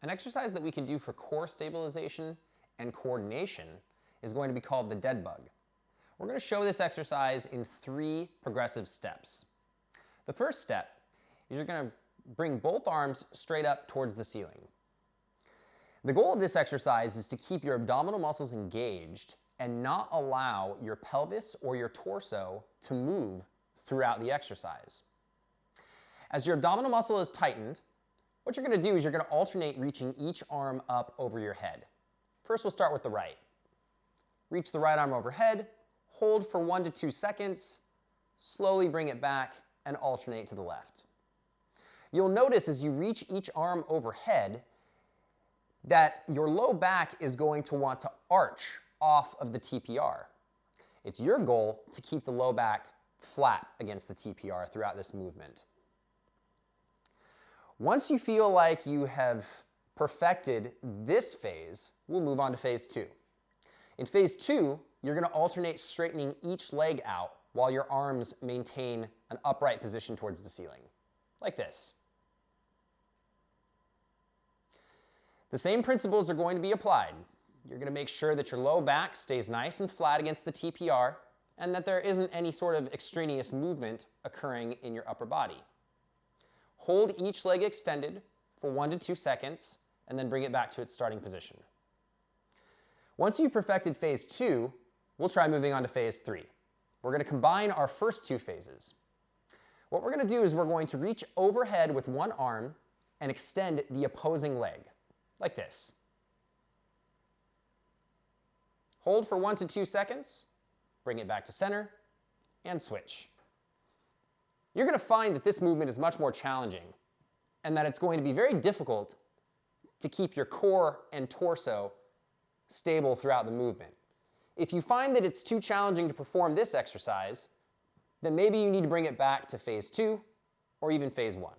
An exercise that we can do for core stabilization and coordination is going to be called the dead bug. We're going to show this exercise in 3 progressive steps. The first step is you're going to bring both arms straight up towards the ceiling. The goal of this exercise is to keep your abdominal muscles engaged and not allow your pelvis or your torso to move throughout the exercise. As your abdominal muscle is tightened, what you're going to do is you're going to alternate reaching each arm up over your head. First, we'll start with the right. Reach the right arm overhead, hold for 1 to 2 seconds, slowly bring it back, and alternate to the left. You'll notice as you reach each arm overhead that your low back is going to want to arch off of the TPR. It's your goal to keep the low back flat against the TPR throughout this movement. Once you feel like you have perfected this phase, we'll move on to phase 2. In phase 2, you're going to alternate straightening each leg out while your arms maintain an upright position towards the ceiling, like this. The same principles are going to be applied. You're going to make sure that your low back stays nice and flat against the TPR and that there isn't any sort of extraneous movement occurring in your upper body. Hold each leg extended for 1 to 2 seconds and then bring it back to its starting position. Once you've perfected phase 2, we'll try moving on to phase 3. We're going to combine our first 2 phases. What we're going to do is we're going to reach overhead with one arm and extend the opposing leg, like this. Hold for 1 to 2 seconds, bring it back to center, and switch. You're going to find that this movement is much more challenging and that it's going to be very difficult to keep your core and torso stable throughout the movement. If you find that it's too challenging to perform this exercise, then maybe you need to bring it back to phase 2 or even phase 1.